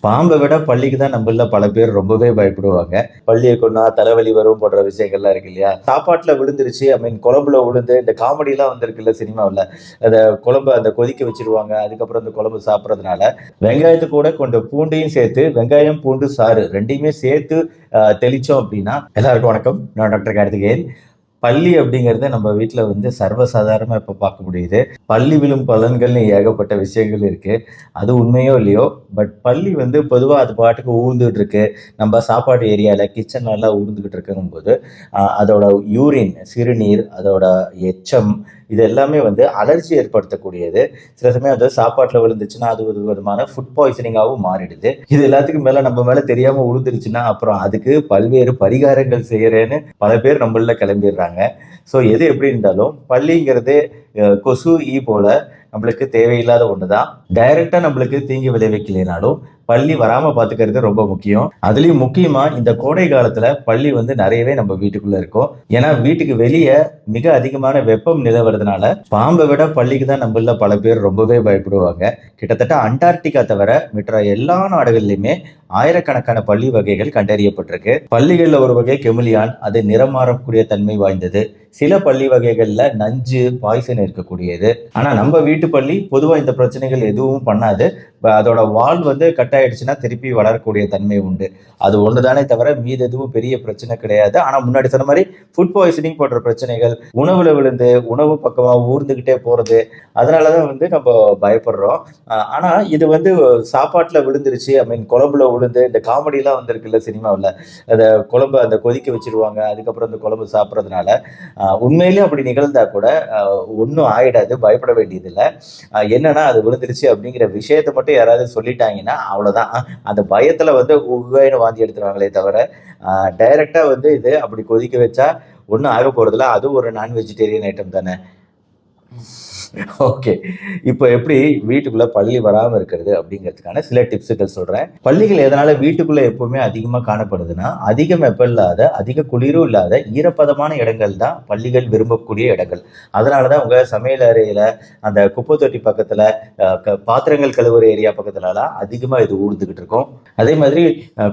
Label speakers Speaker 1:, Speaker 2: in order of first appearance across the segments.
Speaker 1: பாம்பை விட பள்ளிக்கு தான் நம்மள பல பேர் ரொம்பவே பயப்படுவாங்க. பள்ளியை கொண்டா தலைவலி வரும் போன்ற விஷயங்கள்லாம் இருக்கு இல்லையா? சாப்பாட்டுல விழுந்துருச்சு, ஐ மீன் குழம்புல விழுந்து இந்த காமெடிலாம் வந்திருக்குல்ல சினிமாவுல. அந்த குழம்பு அந்த கொதிக்க வச்சுருவாங்க. அதுக்கப்புறம் அந்த குழம்பு சாப்பிடுறதுனால, வெங்காயத்து கூட கொஞ்சம் பூண்டையும் சேர்த்து, வெங்காயம், பூண்டு சாறு 2யுமே சேர்த்து தெளிச்சோம் அப்படின்னா எல்லாருக்கும் வணக்கம். நான் டாக்டர் கார்த்திகேயன். பள்ளி அப்படிங்கிறத நம்ம வீட்ல வந்து சர்வசாதாரணமா இப்ப பார்க்க முடியுது. பள்ளி விழும் பலன்கள்னு ஏகப்பட்ட விஷயங்கள் இருக்கு. அது உண்மையோ இல்லையோ, பட் பள்ளி வந்து பொதுவா அது பாட்டுக்கு ஊர்ந்துட்டு இருக்கு. நம்ம சாப்பாடு ஏரியால, கிச்சன்லலாம் ஊர்ந்துகிட்டு இருக்குங்கும்போது, அதோட யூரின், சிறுநீர், அதோட எச்சம் இது எல்லாமே வந்து அலர்ஜி ஏற்படுத்தக்கூடியது. சில சமயம் அது சாப்பாட்டுல விழுந்துச்சுன்னா, அது ஒரு விதமான ஃபுட் பாய்சனிங்காவும் மாறிடுது. இது எல்லாத்துக்கும் மேல நம்ம மேல தெரியாம விழுந்துருச்சுன்னா, அப்புறம் அதுக்கு பல்வேறு பரிகாரங்கள் செய்யறேன்னு பல பேர் நம்மள்ல கிளம்பிடுறாங்க. ஸோ எது எப்படி இருந்தாலும் பள்ளிங்கிறது கொசு, ஈ போல நம்மளுக்கு தேவையில்லாத ஒண்ணுதான். டைரக்டா நம்மளுக்கு தீங்கு விளைவிக்கலைனாலும் பள்ளி வராம பாத்துக்கிறது ரொம்ப முக்கியம். அதுலயும் முக்கியமா இந்த கோடை காலத்துல பள்ளி வந்து நிறையவே நம்ம வீட்டுக்குள்ள இருக்கும். ஏன்னா வீட்டுக்கு வெளியே மிக அதிகமான வெப்பம் நிலவறதுனால பாம்பை விட பள்ளிக்கு தான் நம்மள பல பேர் ரொம்பவே பயப்படுவாங்க. கிட்டத்தட்ட அண்டார்டிகா தவிர மற்ற எல்லா நாடுகள்லயுமே ஆயிரக்கணக்கான பள்ளி வகைகள் கண்டறியப்பட்டிருக்கு. பள்ளிகள்ல ஒரு வகை கெமிலியான், அது நிறம் மாறக்கூடிய தன்மை வாய்ந்தது. சில பள்ளி வகைகள்ல நஞ்சு, பாய்சன் இருக்கக்கூடியது. ஆனா நம்ம வீட்டு பள்ளி பொதுவா இந்த பிரச்சனைகள் எதுவும் பண்ணாது. அதோட வால் வந்து கட் ஆயிடுச்சுன்னா திருப்பி வளரக்கூடிய தன்மை உண்டு. அது ஒண்ணுதானே தவிர மீது எதுவும் பெரிய பிரச்சனை கிடையாது. ஆனா முன்னாடி சொன்ன மாதிரி ஃபுட் பாய்சனிங் போன்ற பிரச்சனைகள், உணவுல விழுந்து உணவு பக்கமா ஊர்ந்துகிட்டே போறது, அதனாலதான் வந்து நம்ம பயப்படுறோம். ஆனா இது வந்து சாப்பாட்டுல விழுந்துருச்சு, ஐ மீன் குழம்புல விழுந்து இந்த காமெடி எல்லாம் வந்திருக்குல்ல சினிமாவுல. அந்த குழம்பு அந்த கொதிக்க வச்சிருவாங்க. அதுக்கப்புறம் அந்த குழம்பு சாப்பிடுறதுனால உண்மையிலேயே அப்படி நிகழ்ந்தா கூட ஒன்றும் ஆயிடாது, பயப்பட வேண்டியதில்லை. என்னன்னா அது விழுந்துருச்சு அப்படிங்கிற விஷயத்த மட்டும் யாராவது சொல்லிட்டாங்கன்னா அவ்வளவுதான். அந்த பயத்துல வந்து உவேன்னு வாந்தி எடுத்துருவாங்களே தவிர டைரக்டா வந்து இது அப்படி கொதிக்க வச்சா ஒன்றும் ஆக போறதில்ல. அதுவும் ஒரு நான் வெஜிடேரியன் ஐட்டம் தானே. ஓகே. இப்போ எப்படி வீட்டுக்குள்ள பள்ளி வராம இருக்கிறது அப்படிங்கிறதுக்கான சில டிப்ஸுகள் சொல்றேன். பள்ளிகள் எதனால வீட்டுக்குள்ள எப்பவுமே அதிகமா காணப்படுதுன்னா, அதிக வெப்பம் இல்லாத, அதிக குளிரும் இல்லாத, ஈரப்பதமான இடங்கள் தான் பள்ளிகள் விரும்பக்கூடிய இடங்கள். அதனாலதான் உங்க சமையல் அறையில, அந்த குப்பை தொட்டி பக்கத்துல, பாத்திரங்கள் கழுவுற ஏரியா பக்கத்துலலாம் அதிகமா இது ஊர்ந்துகிட்டு இருக்கும். அதே மாதிரி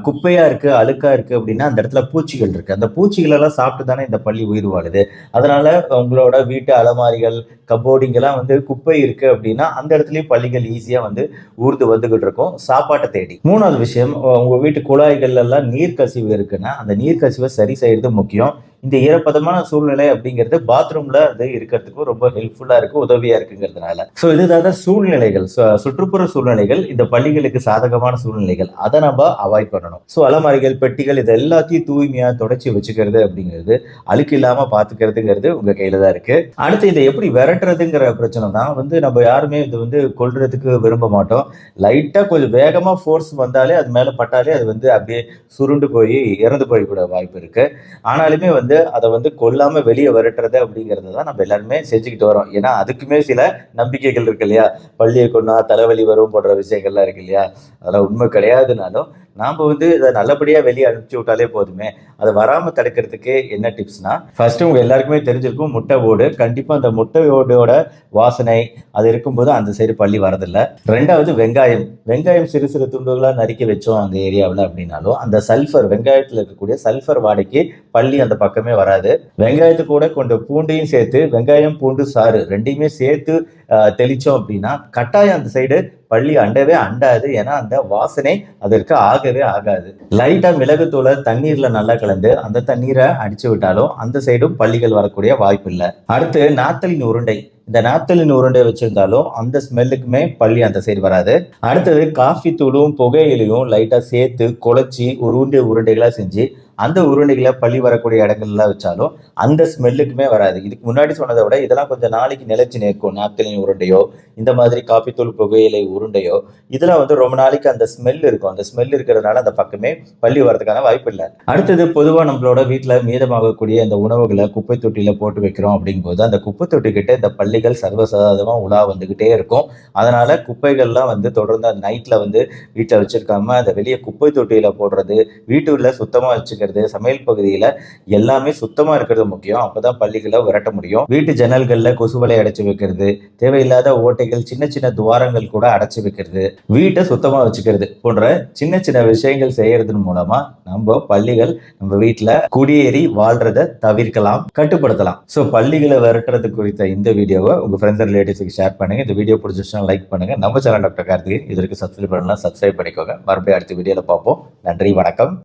Speaker 1: குப்பையா இருக்கு, அழுக்கா இருக்கு அப்படின்னா அந்த இடத்துல பூச்சிகள் இருக்கு. அந்த பூச்சிகள் எல்லாம் சாப்பிட்டு தானே இந்த பள்ளி உயிர் வாழுது. அதனால உங்களோட வீட்டு அலமாரிகள், கபோர்டிங்கெல்லாம் வந்து குப்பை இருக்கு அப்படின்னா அந்த இடத்துலயும் பள்ளிகள் ஈஸியா வந்து ஊர்ந்து வந்துகிட்டு இருக்கும் சாப்பாட்டை தேடி. மூணாவது விஷயம், உங்க வீட்டு குழாய்கள் எல்லாம் நீர் கசிவு இருக்குன்னா அந்த நீர் கசிவை சரி செய்யறது முக்கியம். இந்த ஈரப்பதமான சூழ்நிலை அப்படிங்கிறது பாத்ரூம்ல அது இருக்கிறதுக்கும் ரொம்ப ஹெல்ப்ஃபுல்லா இருக்கு, உதவியா இருக்குங்கிறதுனால. ஸோ இதுதான் சூழ்நிலைகள், சுற்றுப்புற சூழ்நிலைகள், இந்த பள்ளிகளுக்கு சாதகமான சூழ்நிலைகள். அதை நம்ம அவாய்ட் பண்ணணும். ஸோ அலமாரிகள், பெட்டிகள் இது எல்லாத்தையும் தூய்மையா தொடச்சி வச்சுக்கிறது அப்படிங்கிறது, அழுக்கு இல்லாம பாத்துக்கிறதுங்கிறது உங்க கையில தான் இருக்கு. அடுத்து இதை எப்படி விரட்டுறதுங்கிற பிரச்சனை தான் வந்து நம்ம யாருமே இது வந்து கொல்றதுக்கு விரும்ப மாட்டோம். லைட்டா கொஞ்சம் வேகமா ஃபோர்ஸ் வந்தாலே அது மேல பட்டாலே அது வந்து அப்படியே சுருண்டு போய் இறந்து போய்க்கூட வாய்ப்பு இருக்கு. ஆனாலுமே வந்து அதை வந்து கொல்லாம வெளியே விரட்டுறது அப்படிங்கிறது தான் நம்ம எல்லாருமே செஞ்சுக்கிட்டு வரோம். ஏன்னா அதுக்குமே சில நம்பிக்கைகள் இருக்கு இல்லையா? பள்ளியை கொண்டா தலைவலி வரும் போன்ற விஷயங்கள்லாம் இருக்கு இல்லையா? அதெல்லாம் உண்மை கிடையாதுனாலும் நாம வந்து இதை நல்லபடியா வெளியே அனுப்பிச்சு விட்டாலே போதுமே. அதை வராம தடுக்கிறதுக்கு என்ன டிப்ஸ்னா, ஃபர்ஸ்ட் உங்க எல்லாருக்குமே தெரிஞ்சிருக்கும் முட்டை ஓடு. கண்டிப்பா அந்த முட்டை ஓடோட வாசனை அது இருக்கும்போது அந்த சைடு பள்ளி வரதில்லை. ரெண்டாவது வெங்காயம். வெங்காயம் சிறு சிறு துண்டுகளா நறுக்கி வச்சோம் அந்த ஏரியாவில் அப்படின்னாலும் அந்த சல்ஃபர், வெங்காயத்தில் இருக்கக்கூடிய சல்ஃபர் வாடைக்கு பள்ளி அந்த பக்கமே வராது. வெங்காயத்து கூட கொஞ்சம் பூண்டையும் சேர்த்து, வெங்காயம், பூண்டு சாறு 2யுமே சேர்த்து தெளிச்சோம் அப்படின்னா கட்டாயம் அந்த சைடு பள்ளி அண்டவே அண்டாது. ஏன்னா அந்த வாசனை அதற்கு ஆகவே ஆகாது. லைட்டா மிளகுத்தூளை தண்ணீர்ல நல்லா கலந்து அந்த தண்ணீரை அடிச்சு விட்டாலும் அந்த சைடும் பள்ளிகள் வரக்கூடிய வாய்ப்பு இல்லை. அடுத்து நாத்தலின் உருண்டை. இந்த நாப்தலின் உருண்டை வச்சிருந்தாலும் அந்த ஸ்மெல்லுக்குமே பள்ளி அந்த சைடு வராது. அடுத்தது காஃபி தூளும் புகையிலையும் லைட்டா சேர்த்து குழச்சி உருண்டைகளா செஞ்சு அந்த உருண்டைகளை பள்ளி வரக்கூடிய இடங்கள்லாம் வச்சாலும் அந்த ஸ்மெல்லுக்குமே வராது. இதுக்கு முன்னாடி சொன்னதை விட இதெல்லாம் கொஞ்சம் நாளைக்கு நிலைச்சு நிற்கும். நாப்தலின் உருண்டையோ இந்த மாதிரி காஃபி தூள் புகையிலை உருண்டையோ இதெல்லாம் வந்து ரொம்ப நாளைக்கு அந்த ஸ்மெல் இருக்கும். அந்த ஸ்மெல் இருக்கிறதுனால அந்த பக்கமே பள்ளி வரதுக்கான வாய்ப்பு இல்லை. அடுத்தது பொதுவாக நம்மளோட வீட்டில் மீதமாகக்கூடிய இந்த உணவுகளை குப்பை தொட்டியில போட்டு வைக்கிறோம் அப்படிங்கும்போது அந்த குப்பை தொட்டி கிட்ட இந்த பள்ளி பல்லிகள் சர்வசாதாரணமா உலா வந்துகிட்டே இருக்கும். அதனால குப்பைகள்லாம் வந்து தொடர்ந்து அந்த நைட்ல வந்து வீட்டில் வச்சிருக்காம அதை வெளியே குப்பை தொட்டியில போடுறது, வீட்டுல சுத்தமா வச்சுக்கிறது, சமையல் பகுதியில எல்லாமே சுத்தமா இருக்கிறது முக்கியம். அப்பதான் பல்லிகளை விரட்ட முடியும். வீட்டு ஜன்னல்கள்ல கொசுவலை அடைச்சு வைக்கிறது, தேவையில்லாத ஓட்டைகள், சின்ன சின்ன துவாரங்கள் கூட அடைச்சு வைக்கிறது, வீட்டை சுத்தமா வச்சுக்கிறது போன்ற சின்ன சின்ன விஷயங்கள் செய்யறதன் மூலமா நம்ம பல்லிகள் நம்ம வீட்டுல குடியேறி வாழ்றத தவிர்க்கலாம், கட்டுப்படுத்தலாம். ஸோ பள்ளிகளை விரட்டுறது குறித்த இந்த வீடியோவை உங்க ஃப்ரெண்ட்ஸ் அண்ட் ரிலேட்டிவ்ஸ்க்கு ஷேர் பண்ணுங்க. இந்த வீடியோ பிடிச்சிருச்சுன்னா லைக் பண்ணுங்க. நம்ம சேனல் டாக்டர் கார்த்திகேயன் இதற்கு சப்ஸ்கிரைப் பண்ணலாம், சப்ஸ்கிரைப் பண்ணிக்கோங்க. மறுபடியும் அடுத்த வீடியோல பார்ப்போம். நன்றி, வணக்கம்.